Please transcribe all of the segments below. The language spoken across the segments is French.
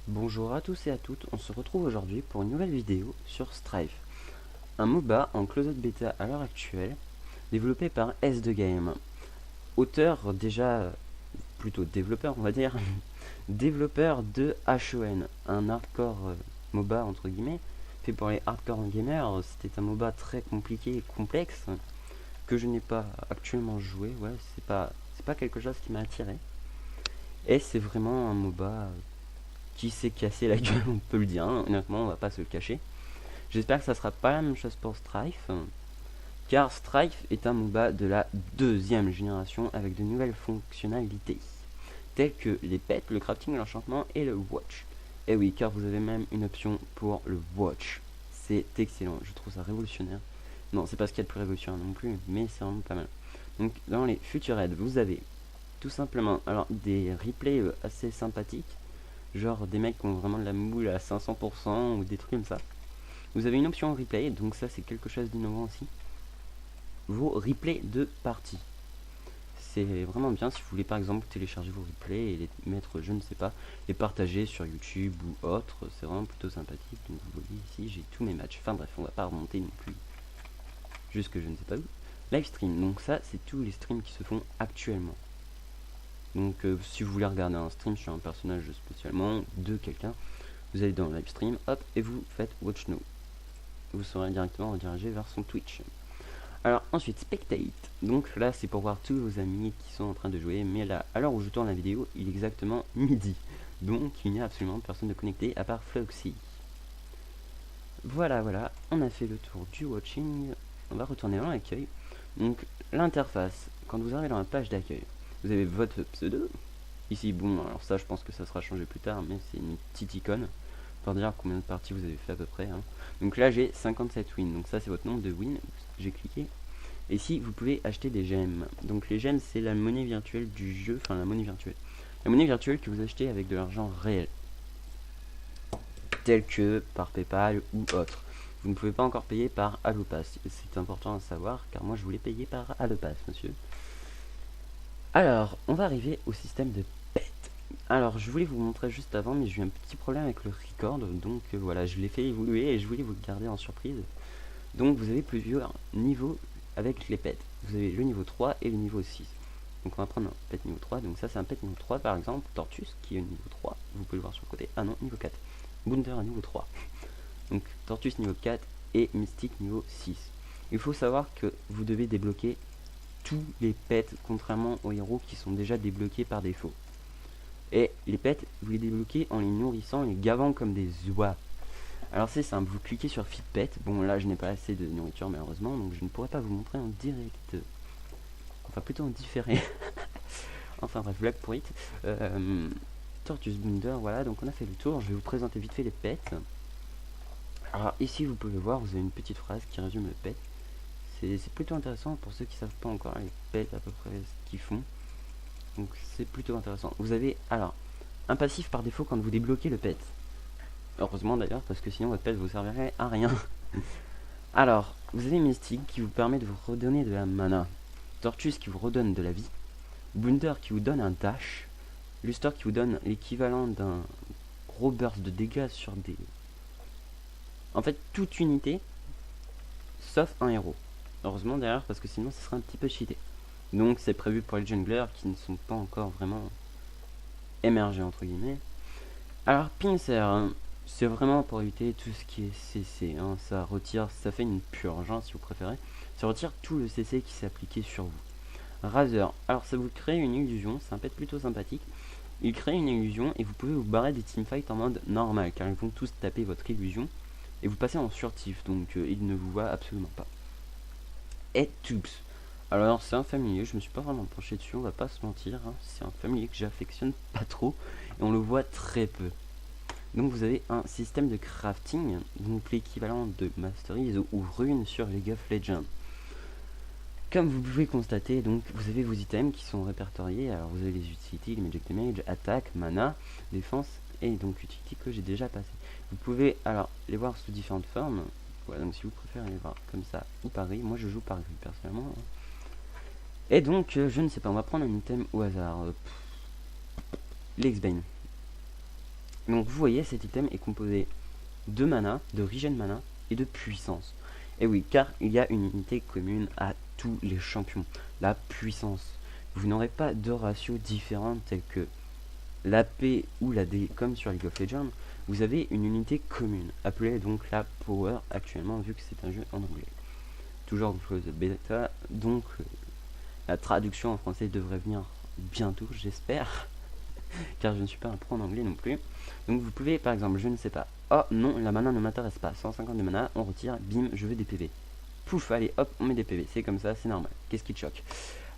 Bonjour à tous et à toutes, on se retrouve aujourd'hui pour une nouvelle vidéo sur Strife, un MOBA en closed beta à l'heure actuelle, développé par S2Game, auteur déjà, plutôt développeur on va dire, développeur de HON, un hardcore MOBA entre guillemets, fait pour les hardcore gamers. C'était un MOBA très compliqué et complexe, que je n'ai pas actuellement joué, ouais, c'est pas quelque chose qui m'a attiré, et c'est vraiment un MOBA qui s'est cassé la gueule, on peut le dire, hein. Honnêtement, on va pas se le cacher. J'espère que ça sera pas la même chose pour Strife, car Strife est un MOBA de la deuxième génération avec de nouvelles fonctionnalités, telles que les pets, le crafting, l'enchantement et le watch. Et oui, car vous avez même une option pour le watch. C'est excellent, je trouve ça révolutionnaire. Non, c'est pas ce qu'il y a de plus révolutionnaire non plus, mais c'est vraiment pas mal. Donc, dans les Future Aids, vous avez tout simplement alors des replays assez sympathiques, genre des mecs qui ont vraiment de la moule à 500% ou des trucs comme ça. Vous avez une option replay, donc ça c'est quelque chose d'innovant aussi. Vos replays de partie. C'est vraiment bien si vous voulez par exemple télécharger vos replays et les mettre, je ne sais pas, les partager sur YouTube ou autre. C'est vraiment plutôt sympathique. Donc vous voyez ici j'ai tous mes matchs. Enfin bref, on va pas remonter non plus jusque je ne sais pas où. Live stream, donc ça c'est tous les streams qui se font actuellement. Donc si vous voulez regarder un stream sur un personnage spécialement de quelqu'un, vous allez dans live stream, hop, et vous faites watch now. Vous serez directement redirigé vers son Twitch. Alors ensuite spectate, donc là c'est pour voir tous vos amis qui sont en train de jouer, mais là à l'heure où je tourne la vidéo il est exactement midi, donc il n'y a absolument personne de connecté à part Floxy. Voilà, on a fait le tour du watching, on va retourner dans l'accueil. Donc l'interface, quand vous arrivez dans la page d'accueil, vous avez votre pseudo. Ici, bon, alors ça je pense que ça sera changé plus tard, mais c'est une petite icône pour dire combien de parties vous avez fait à peu près, hein. Donc là j'ai 57 wins, donc ça c'est votre nombre de wins. J'ai cliqué, et ici vous pouvez acheter des gemmes. Donc les gemmes c'est la monnaie virtuelle du jeu, enfin la monnaie virtuelle que vous achetez avec de l'argent réel, tel que par PayPal ou autre. Vous ne pouvez pas encore payer par Allopass, c'est important à savoir car moi je voulais payer par Allopass, monsieur. Alors on va arriver au système de pet. Alors je voulais vous montrer juste avant, mais j'ai eu un petit problème avec le record, donc voilà, je l'ai fait évoluer et je voulais vous le garder en surprise. Donc vous avez plusieurs niveaux avec les pets. Vous avez le niveau 3 et le niveau 6. Donc on va prendre un pet niveau 3, donc ça c'est un pet niveau 3 par exemple, Tortus qui est au niveau 3, vous pouvez le voir sur le côté, ah non, niveau 4. Bounder à niveau 3. Donc Tortus niveau 4 et Mystique niveau 6. Il faut savoir que vous devez débloquer tous les pets, contrairement aux héros qui sont déjà débloqués par défaut. Et les pets, vous les débloquez en les nourrissant et les gavant comme des oies. Alors c'est simple, vous cliquez sur Feed Pet. Bon là je n'ai pas assez de nourriture malheureusement, donc je ne pourrais pas vous montrer en direct. Enfin plutôt en différé. Enfin bref, blague pourrite. Tortus Bounder, voilà, donc on a fait le tour. Je vais vous présenter vite fait les pets. Alors ici vous pouvez voir, vous avez une petite phrase qui résume le pet. C'est plutôt intéressant pour ceux qui ne savent pas encore les pets à peu près ce qu'ils font. Donc c'est plutôt intéressant. Vous avez alors un passif par défaut quand vous débloquez le pet. Heureusement d'ailleurs, parce que sinon votre pet vous servirait à rien. Alors, vous avez Mystique qui vous permet de vous redonner de la mana, Tortus qui vous redonne de la vie, Blunder qui vous donne un dash, Luster qui vous donne l'équivalent d'un gros burst de dégâts sur des... En fait, toute unité, sauf un héros. Heureusement d'ailleurs, parce que sinon ce serait un petit peu cheaté. Donc c'est prévu pour les junglers qui ne sont pas encore vraiment émergés entre guillemets. Alors Pincer, hein, c'est vraiment pour éviter tout ce qui est CC, hein. Ça retire, ça fait une purge hein, si vous préférez. Ça retire tout le CC qui s'est appliqué sur vous. Razer, alors ça vous crée une illusion, c'est un pet plutôt sympathique. Il crée une illusion et vous pouvez vous barrer des teamfights en mode normal, car ils vont tous taper votre illusion et vous passez en surtif, donc ils ne vous voient absolument pas. Et Tubes, alors c'est un familier, je me suis pas vraiment penché dessus, on va pas se mentir, hein. C'est un familier que j'affectionne pas trop et on le voit très peu. Donc vous avez un système de crafting, donc l'équivalent de Masteries ou Runes sur League of Legends. Comme vous pouvez constater, donc vous avez vos items qui sont répertoriés. Alors vous avez les utilities, les magic damage, attaque, mana, défense et donc utility que j'ai déjà passé. Vous pouvez alors les voir sous différentes formes. Voilà, donc si vous préférez les voir comme ça ou par gris, moi je joue par gris personnellement. Et donc je ne sais pas, on va prendre un item au hasard. L'X-Bane. Donc vous voyez, cet item est composé de mana, de regen mana et de puissance. Et oui, car il y a une unité commune à tous les champions, la puissance. Vous n'aurez pas de ratios différents tels que la P ou la D comme sur League of Legends. Vous avez une unité commune, appelée donc la Power actuellement vu que c'est un jeu en anglais. Toujours dans le bêta, donc la traduction en français devrait venir bientôt, j'espère, car je ne suis pas un pro en anglais non plus. Donc vous pouvez, par exemple, je ne sais pas, oh non, la mana ne m'intéresse pas, 150 de mana, on retire, bim, je veux des PV. Pouf, allez, hop, on met des PV, c'est comme ça, c'est normal. Qu'est-ce qui te choque?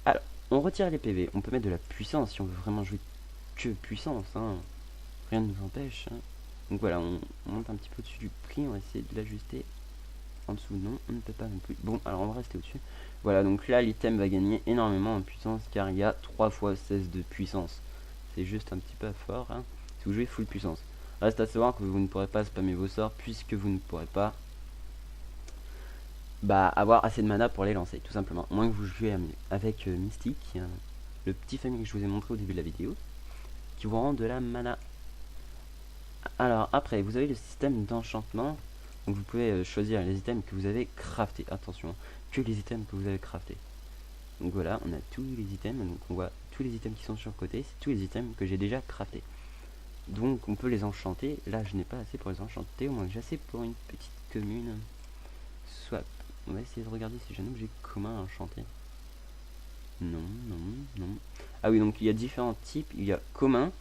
Alors, on retire les PV, on peut mettre de la puissance si on veut vraiment jouer que puissance, hein. Rien ne nous empêche, hein. Donc voilà, on monte un petit peu au-dessus du prix, on va essayer de l'ajuster. En dessous, non, on ne peut pas non plus. Bon, alors on va rester au-dessus. Voilà, donc là, l'item va gagner énormément en puissance car il y a 3 fois 16 de puissance. C'est juste un petit peu fort, hein, si vous jouez full puissance. Reste à savoir que vous ne pourrez pas spammer vos sorts puisque vous ne pourrez pas avoir assez de mana pour les lancer, tout simplement. Moins que vous jouez avec Mystique, le petit famille que je vous ai montré au début de la vidéo, qui vous rend de la mana. Alors après, vous avez le système d'enchantement. Donc vous pouvez choisir les items que vous avez crafté. Attention, que les items que vous avez crafté. Donc voilà, on a tous les items. Donc on voit tous les items qui sont sur le côté. C'est tous les items que j'ai déjà crafté. Donc on peut les enchanter. Là, je n'ai pas assez pour les enchanter. Au moins que j'ai assez pour une petite commune. Swap. On va essayer de regarder si j'ai un objet commun à enchanter. Non, non, non. Ah oui, donc il y a différents types. Il y a commun,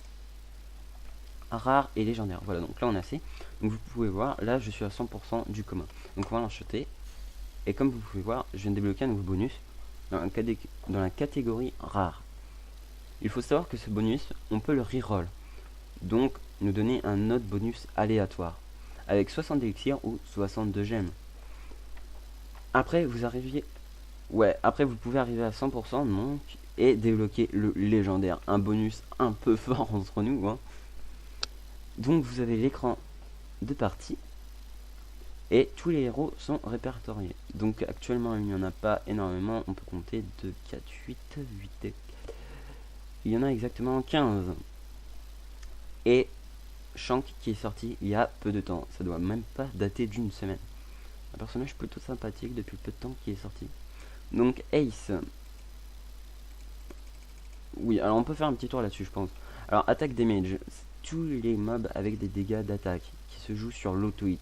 rare et légendaire. Voilà, donc là on a assez. Donc vous pouvez voir, là je suis à 100% du commun. Donc on va l'enchanter. Et comme vous pouvez voir, je viens de débloquer un nouveau bonus dans la catégorie rare. Il faut savoir que ce bonus, on peut le reroll. Donc nous donner un autre bonus aléatoire. Avec 60 élixirs ou 62 gemmes. Après vous arriviez... Ouais, après vous pouvez arriver à 100% donc, et débloquer le légendaire. Un bonus un peu fort entre nous, hein. Donc vous avez l'écran de partie et tous les héros sont répertoriés. Donc actuellement il n'y en a pas énormément, on peut compter 2, 4, 8, 8, il y en a exactement 15. Et Shank qui est sorti il y a peu de temps, ça doit même pas dater d'une semaine. Un personnage plutôt sympathique depuis peu de temps qui est sorti. Donc Ace. Oui, alors on peut faire un petit tour là-dessus je pense. Alors attaque damage, tous les mobs avec des dégâts d'attaque qui se jouent sur l'auto-hit.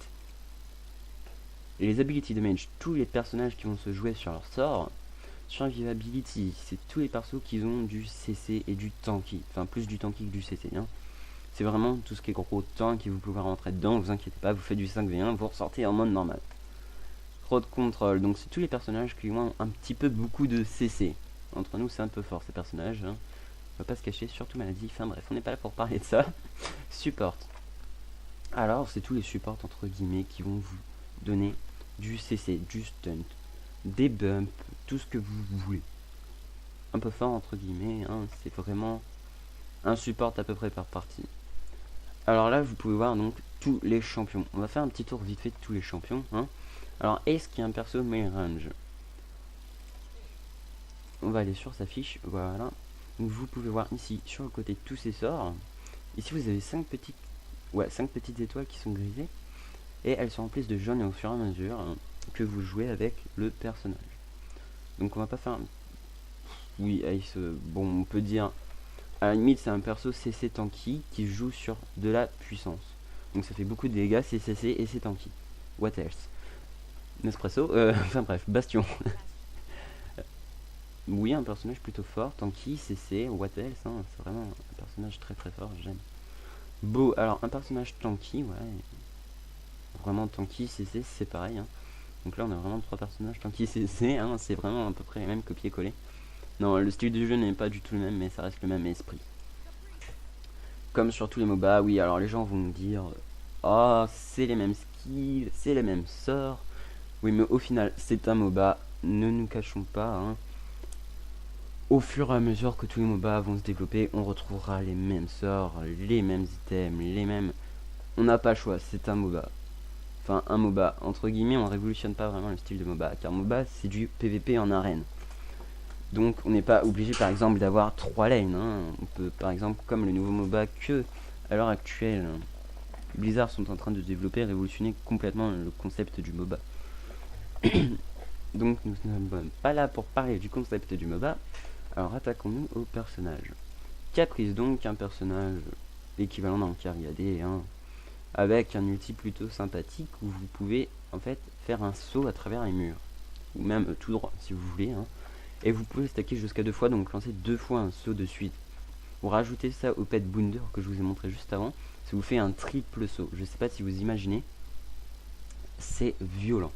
Et les ability damage, tous les personnages qui vont se jouer sur leur sort. Survivability, c'est tous les persos qui ont du CC et du tanky. Enfin plus du tanky que du CC, hein. C'est vraiment tout ce qui est gros tank et vous pouvez rentrer dedans, vous inquiétez pas, vous faites du 5v1, vous ressortez en mode normal. Road control, donc c'est tous les personnages qui ont un petit peu beaucoup de CC. Entre nous c'est un peu fort ces personnages, hein. On va pas se cacher, surtout maladie, enfin bref, on n'est pas là pour parler de ça. Support. Alors, c'est tous les supports entre guillemets qui vont vous donner du CC, du stunt, des bumps, tout ce que vous voulez. Un peu fort entre guillemets, hein, c'est vraiment un support à peu près par partie. Alors là, vous pouvez voir donc tous les champions. On va faire un petit tour vite fait de tous les champions, hein. Alors, est-ce qu'il y a un perso main range? On va aller sur sa fiche, voilà. Donc vous pouvez voir ici sur le côté tous ses sorts. Ici vous avez 5 petites étoiles qui sont grisées et elles se remplissent de jaune et au fur et à mesure que vous jouez avec le personnage. Donc on va pas faire... Oui, Ace, bon on peut dire à la limite c'est un perso CC tanky qui joue sur de la puissance. Donc ça fait beaucoup de dégâts, c'est CC et c'est tanky. What else? Nespresso, enfin bref, Bastion. Oui, un personnage plutôt fort, tanky, CC, what else, hein, c'est vraiment un personnage très très fort, j'aime. Beau, alors un personnage tanky, ouais, vraiment tanky, CC, c'est pareil, hein. Donc là on a vraiment 3 personnages tanky, CC, hein, c'est vraiment à peu près les mêmes copier-coller. Non, le style du jeu n'est pas du tout le même, mais ça reste le même esprit. Comme sur tous les MOBA, oui, alors les gens vont me dire, oh, c'est les mêmes skills, c'est les mêmes sorts. Oui, mais au final, c'est un MOBA, ne nous cachons pas, hein. Au fur et à mesure que tous les MOBA vont se développer, on retrouvera les mêmes sorts, les mêmes items, les mêmes... On n'a pas le choix, c'est un MOBA. Enfin, un MOBA. Entre guillemets, on révolutionne pas vraiment le style de MOBA, car MOBA, c'est du PVP en arène. Donc, on n'est pas obligé, par exemple, d'avoir 3 lanes, hein. On peut, par exemple, comme le nouveau MOBA que, à l'heure actuelle, Blizzard sont en train de développer et révolutionner complètement le concept du MOBA. Donc nous ne sommes pas là pour parler du concept du MOBA. Alors attaquons-nous au personnage. Caprice, donc un personnage équivalent d'un carry AD, hein, avec un ulti plutôt sympathique où vous pouvez en fait faire un saut à travers les murs, ou même tout droit si vous voulez, hein. Et vous pouvez stacker jusqu'à 2 fois, donc lancer 2 fois un saut de suite. Vous rajoutez ça au pet bounder que je vous ai montré juste avant, ça vous fait un triple saut. Je sais pas si vous imaginez, c'est violent.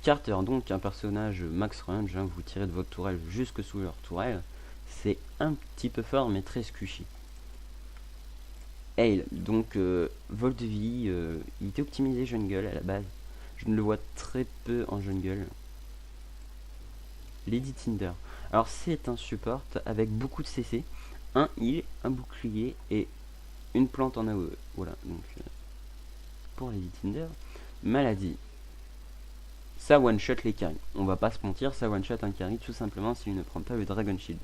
Carter, donc un personnage max range, hein, vous tirez de votre tourelle jusque sous leur tourelle, c'est un petit peu fort mais très squishy. Hale, donc vol de vie, il était optimisé jungle à la base, je ne le vois très peu en jungle. Lady Tinder, alors c'est un support avec beaucoup de CC, un heal, un bouclier et une plante en AOE. Voilà, donc pour Lady Tinder. Maladie, ça one shot les carries. On va pas se mentir, ça one shot un carry tout simplement s'il ne prend pas le Dragon Shield.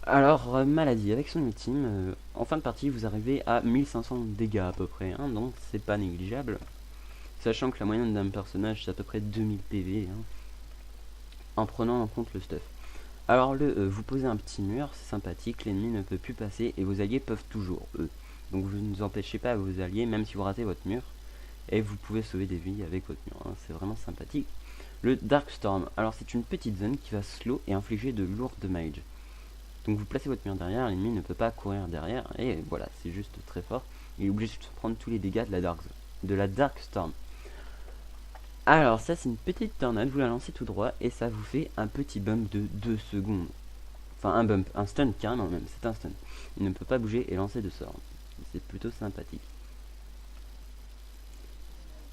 Alors, maladie, avec son ultime, en fin de partie vous arrivez à 1500 dégâts à peu près, hein, donc c'est pas négligeable. Sachant que la moyenne d'un personnage c'est à peu près 2000 PV, hein, en prenant en compte le stuff. Alors vous posez un petit mur, c'est sympathique, l'ennemi ne peut plus passer et vos alliés peuvent toujours, eux. Donc vous ne empêchez pas vos alliés, même si vous ratez votre mur, et vous pouvez sauver des vies avec votre mur, hein, c'est vraiment sympathique. Le Dark Storm, alors c'est une petite zone qui va slow et infliger de lourds damage. Donc vous placez votre mur derrière, l'ennemi ne peut pas courir derrière, et voilà, c'est juste très fort. Il est obligé de prendre tous les dégâts de la Dark Storm. Alors ça c'est une petite tornade, vous la lancez tout droit et ça vous fait un petit bump de 2 secondes. Enfin un bump, un stun carrément même, c'est un stun. Il ne peut pas bouger et lancer de sorts. C'est plutôt sympathique.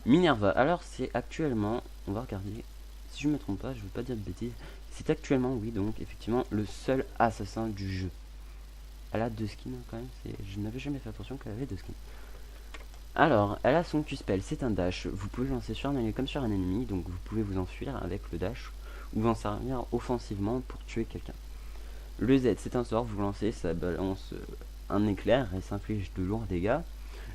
Minerva, alors c'est actuellement, on va regarder, si je me trompe pas, je veux pas dire de bêtises, c'est actuellement, oui donc effectivement, le seul assassin du jeu. Elle a 2 skins quand même, je n'avais jamais fait attention qu'elle avait 2 skins. Alors, elle a son Q-spell, c'est un dash. Vous pouvez lancer sur un allié comme sur un ennemi, donc vous pouvez vous enfuir avec le dash ou vous en servir offensivement pour tuer quelqu'un. Le Z, c'est un sort, vous lancez, ça balance un éclair et s'inflige de lourds dégâts.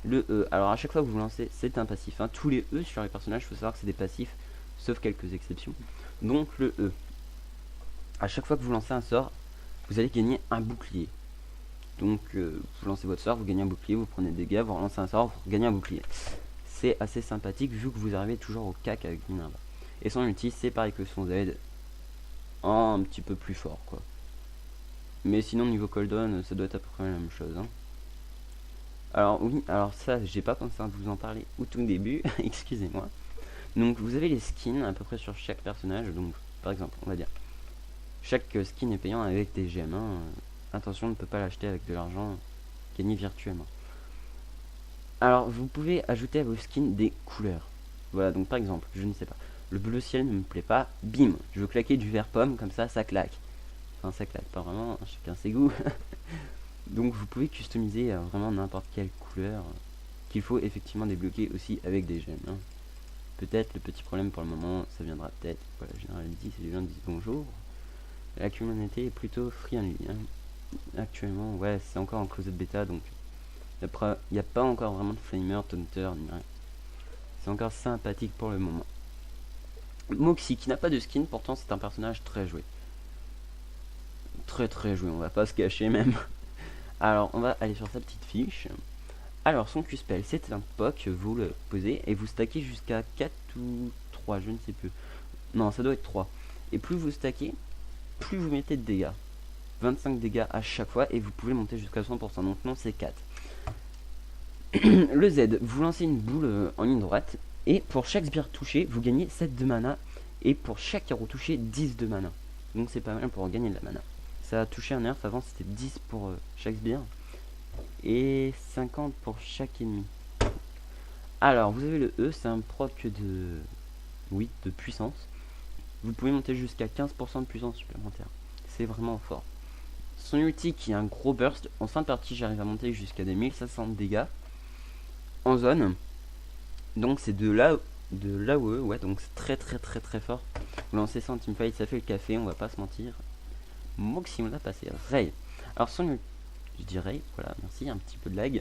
Le E, alors à chaque fois que vous lancez, c'est un passif, hein. Tous les E sur les personnages, il faut savoir que c'est des passifs, sauf quelques exceptions. Donc le E, à chaque fois que vous lancez un sort, vous allez gagner un bouclier. Donc vous lancez votre sort, vous gagnez un bouclier, vous prenez des dégâts, vous relancez un sort, vous gagnez un bouclier. C'est assez sympathique vu que vous arrivez toujours au cac avec Minerva. Et son ulti c'est pareil que son Z, un petit peu plus fort quoi. Mais sinon niveau cooldown ça doit être à peu près la même chose, hein. Alors oui, alors ça j'ai pas pensé à vous en parler au tout début, excusez-moi. Donc vous avez les skins à peu près sur chaque personnage, donc par exemple on va dire chaque skin est payant avec des gemmes, hein. Attention, on ne peut pas l'acheter avec de l'argent gagné virtuellement. Alors, vous pouvez ajouter à vos skins des couleurs. Voilà, donc par exemple, je ne sais pas, le bleu ciel ne me plaît pas, bim, je veux claquer du vert pomme, comme ça claque. Enfin, ça claque pas vraiment, chacun ses goûts. Donc, vous pouvez customiser vraiment n'importe quelle couleur qu'il faut effectivement débloquer aussi avec des gemmes, hein. Peut-être le petit problème pour le moment, ça viendra peut-être. Voilà, généralité, si les gens disent bonjour. La communauté est plutôt friendly, hein. Actuellement, ouais, c'est encore en closed bêta, donc il n'y a pas encore vraiment de flamer, taunter, ni rien. C'est encore sympathique pour le moment. Moxie, qui n'a pas de skin, pourtant c'est un personnage très joué. Très joué, on va pas se cacher même. Alors, on va aller sur sa petite fiche. Alors, son Q-spell, c'est un POC, vous le posez, et vous stackez jusqu'à 4 ou 3, je ne sais plus. Non, ça doit être 3. Et plus vous stackez, plus vous mettez de dégâts. 25 dégâts à chaque fois et vous pouvez monter jusqu'à 100%, donc non c'est 4. Le Z, vous lancez une boule en ligne droite et pour chaque sbire touché vous gagnez 7 de mana et pour chaque héros touché 10 de mana, donc c'est pas mal pour gagner de la mana. Ça a touché un nerf, avant c'était 10 pour chaque sbire et 50 pour chaque ennemi. Alors vous avez le E, c'est un proc de puissance. Vous pouvez monter jusqu'à 15% de puissance supplémentaire, c'est vraiment fort. Son ulti qui est un gros burst, en fin de partie j'arrive à monter jusqu'à des 1500 dégâts en zone. Donc c'est de l'AOE, ouais, donc c'est très fort. Vous lancez ça en teamfight, ça fait le café, on va pas se mentir. Moxie on l'a passé. Ray. Alors son ulti, je dis Ray, voilà, merci, un petit peu de lag.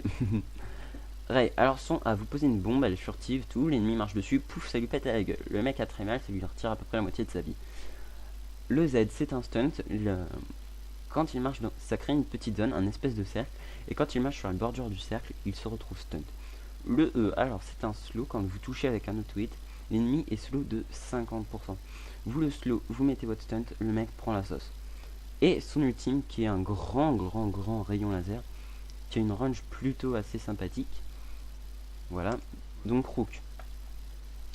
Ray, alors son A, vous posez une bombe, elle est furtive, tout, l'ennemi marche dessus, pouf, ça lui pète à la gueule. Le mec a très mal, ça lui retire à peu près la moitié de sa vie. Le Z, c'est un stunt, quand il marche, ça crée une petite zone, un espèce de cercle, et quand il marche sur la bordure du cercle, il se retrouve stunt. Le E, alors c'est un slow, quand vous touchez avec un auto hit, l'ennemi est slow de 50%. Vous le slow, vous mettez votre stunt, le mec prend la sauce. Et son ultime, qui est un grand rayon laser, qui a une range plutôt assez sympathique. Voilà, donc Rook.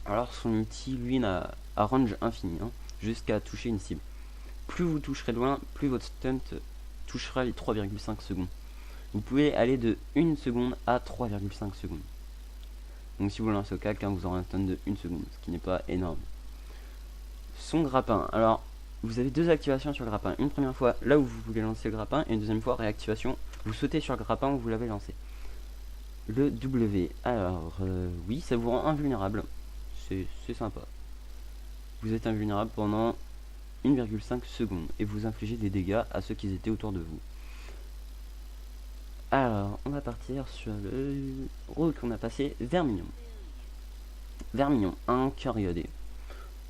Alors son ulti, lui, a range infini, hein, jusqu'à toucher une cible. Plus vous toucherez loin, plus votre stunt touchera les 3,5 secondes. Vous pouvez aller de 1 seconde à 3,5 secondes. Donc si vous lancez au cac, vous aurez un stun de 1 seconde, ce qui n'est pas énorme. Son grappin, alors vous avez deux activations sur le grappin. Une première fois là où vous voulez lancer le grappin, et une deuxième fois réactivation, vous sautez sur le grappin où vous l'avez lancé. Le W, alors oui, ça vous rend invulnérable, c'est sympa. Vous êtes invulnérable pendant 1,5 secondes et vous infligez des dégâts à ceux qui étaient autour de vous. Alors, on va partir sur le rôle qu'on a passé, Vermillon. Vermillon, un cœur iodé.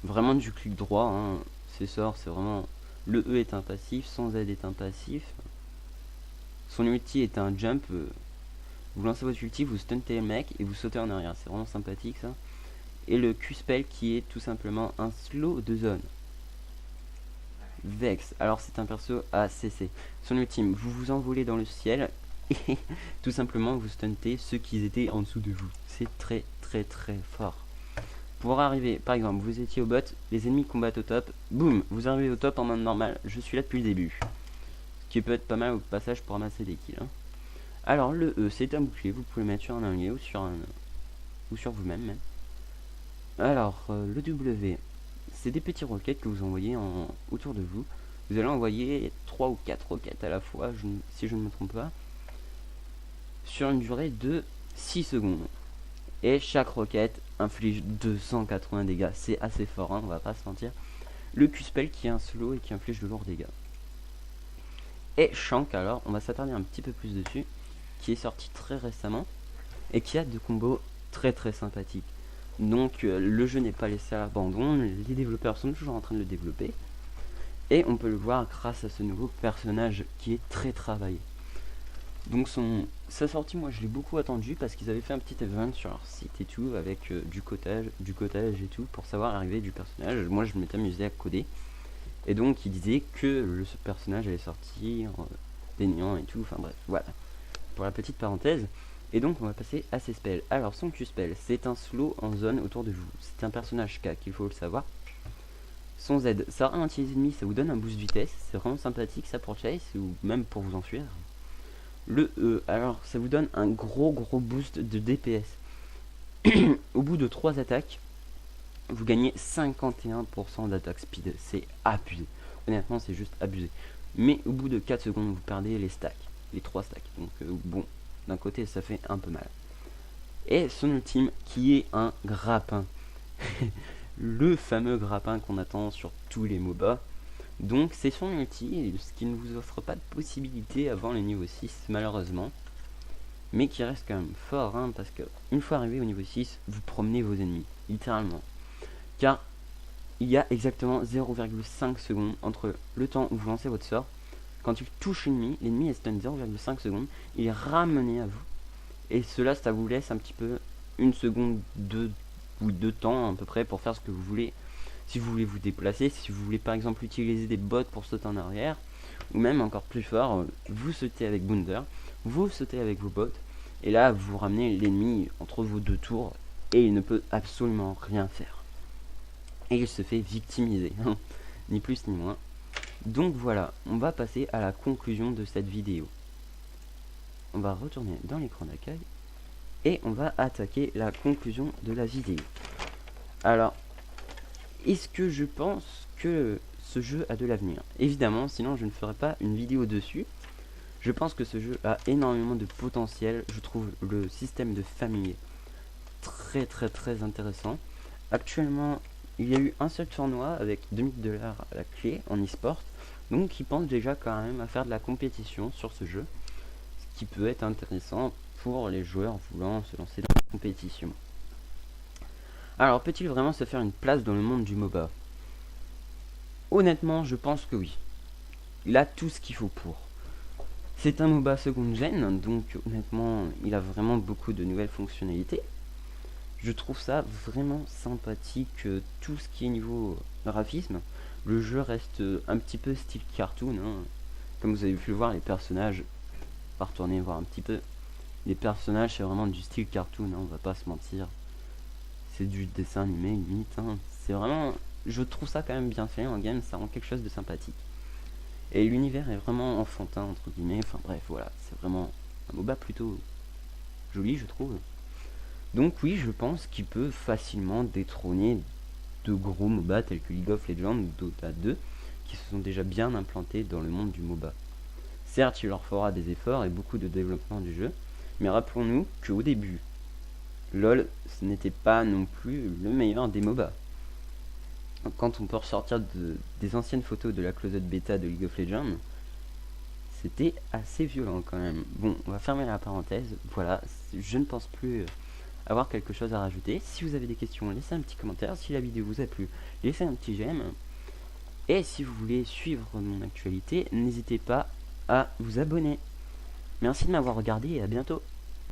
Vraiment du clic droit, hein. Ses sorts, c'est vraiment... Le E est un passif, son Z est un passif. Son ulti est un jump. Vous lancez votre ulti, vous stuntez le mec et vous sautez en arrière. C'est vraiment sympathique ça. Et le Q-spell qui est tout simplement un slow de zone. Vex, alors c'est un perso à CC. Son ultime, vous vous envolez dans le ciel et tout simplement vous stuntez ceux qui étaient en dessous de vous. C'est très fort. Pour arriver, par exemple, vous étiez au bot, les ennemis combattent au top, boum, vous arrivez au top en mode normal, je suis là depuis le début. Ce qui peut être pas mal au passage pour ramasser des kills. Hein. Alors le E, c'est un bouclier, vous pouvez le mettre sur un allié ou sur vous-même même. Alors le W, c'est des petits roquettes que vous envoyez autour de vous. Vous allez envoyer 3 ou 4 roquettes à la fois, si je ne me trompe pas, sur une durée de 6 secondes. Et chaque roquette inflige 280 dégâts. C'est assez fort, hein, on va pas se mentir. Le Q-spell qui est un slow et qui inflige de lourds dégâts. Et Shank, alors, on va s'attarder un petit peu plus dessus, qui est sorti très récemment et qui a deux combos très sympathiques. Donc le jeu n'est pas laissé à l'abandon, les développeurs sont toujours en train de le développer. Et on peut le voir grâce à ce nouveau personnage qui est très travaillé. Donc sa sortie, moi je l'ai beaucoup attendu parce qu'ils avaient fait un petit event sur leur site et tout avec du codage et tout pour savoir l'arrivée du personnage. Moi je m'étais amusé à coder. Et donc il disait que ce personnage allait sortir des néants et tout, enfin bref, voilà. Pour la petite parenthèse. Et donc on va passer à ses spells. Alors son Q-spell, c'est un slow en zone autour de vous. C'est un personnage K, qu'il faut le savoir. Son Z, ça ralentit les ennemis, ça vous donne un boost de vitesse. C'est vraiment sympathique ça pour chase ou même pour vous enfuir. Le E, alors ça vous donne un gros boost de DPS. Au bout de 3 attaques, vous gagnez 51% d'attaque speed. C'est abusé. Honnêtement, c'est juste abusé. Mais au bout de 4 secondes, vous perdez les stacks. Les 3 stacks. Donc bon, d'un côté, ça fait un peu mal. Et son ultime, qui est un grappin. Le fameux grappin qu'on attend sur tous les MOBA. Donc c'est son ulti, ce qui ne vous offre pas de possibilité avant le niveau 6 malheureusement. Mais qui reste quand même fort, hein, parce que une fois arrivé au niveau 6, vous promenez vos ennemis, littéralement. Car il y a exactement 0,5 secondes entre le temps où vous lancez votre sort. Quand il touche l'ennemi est stun 0,5 secondes, il est ramené à vous. Et cela, ça vous laisse un petit peu une seconde ou deux temps à peu près pour faire ce que vous voulez. Si vous voulez vous déplacer, si vous voulez par exemple utiliser des bots pour sauter en arrière, ou même encore plus fort, vous sautez avec Bounder, vous sautez avec vos bots, et là vous ramenez l'ennemi entre vos deux tours, et il ne peut absolument rien faire. Et il se fait victimiser, ni plus ni moins. Donc voilà, on va passer à la conclusion de cette vidéo. On va retourner dans l'écran d'accueil, et on va attaquer la conclusion de la vidéo. Alors, est-ce que je pense que ce jeu a de l'avenir? Évidemment, sinon je ne ferai pas une vidéo dessus. Je pense que ce jeu a énormément de potentiel. Je trouve le système de famille très intéressant. Actuellement, il y a eu un seul tournoi avec 2000 $ à la clé en e-sport. Donc ils pensent déjà quand même à faire de la compétition sur ce jeu. Ce qui peut être intéressant. pour les joueurs voulant se lancer dans la compétition. Alors, peut-il vraiment se faire une place dans le monde du MOBA? Honnêtement, je pense que oui. Il a tout ce qu'il faut pour. C'est un MOBA seconde gen, donc honnêtement, il a vraiment beaucoup de nouvelles fonctionnalités. Je trouve ça vraiment sympathique, tout ce qui est niveau graphisme. Le jeu reste un petit peu style cartoon, hein. Comme vous avez pu le voir, les personnages, on va retourner voir un petit peu. Les personnages, c'est vraiment du style cartoon, hein, on va pas se mentir. C'est du dessin animé limite, hein. C'est vraiment, je trouve ça quand même bien fait en game, ça rend quelque chose de sympathique. Et l'univers est vraiment enfantin entre guillemets, enfin bref voilà, c'est vraiment un MOBA plutôt joli je trouve. Donc oui, je pense qu'il peut facilement détrôner de gros MOBA tels que League of Legends ou Dota 2 qui se sont déjà bien implantés dans le monde du MOBA. Certes, il leur fera des efforts et beaucoup de développement du jeu, mais rappelons-nous qu'au début, LoL, ce n'était pas non plus le meilleur des MOBA. Quand on peut ressortir des anciennes photos de la closed bêta de League of Legends, c'était assez violent quand même. Bon, on va fermer la parenthèse. Voilà, je ne pense plus avoir quelque chose à rajouter. Si vous avez des questions, laissez un petit commentaire. Si la vidéo vous a plu, laissez un petit j'aime. Et si vous voulez suivre mon actualité, n'hésitez pas à vous abonner. Merci de m'avoir regardé et à bientôt.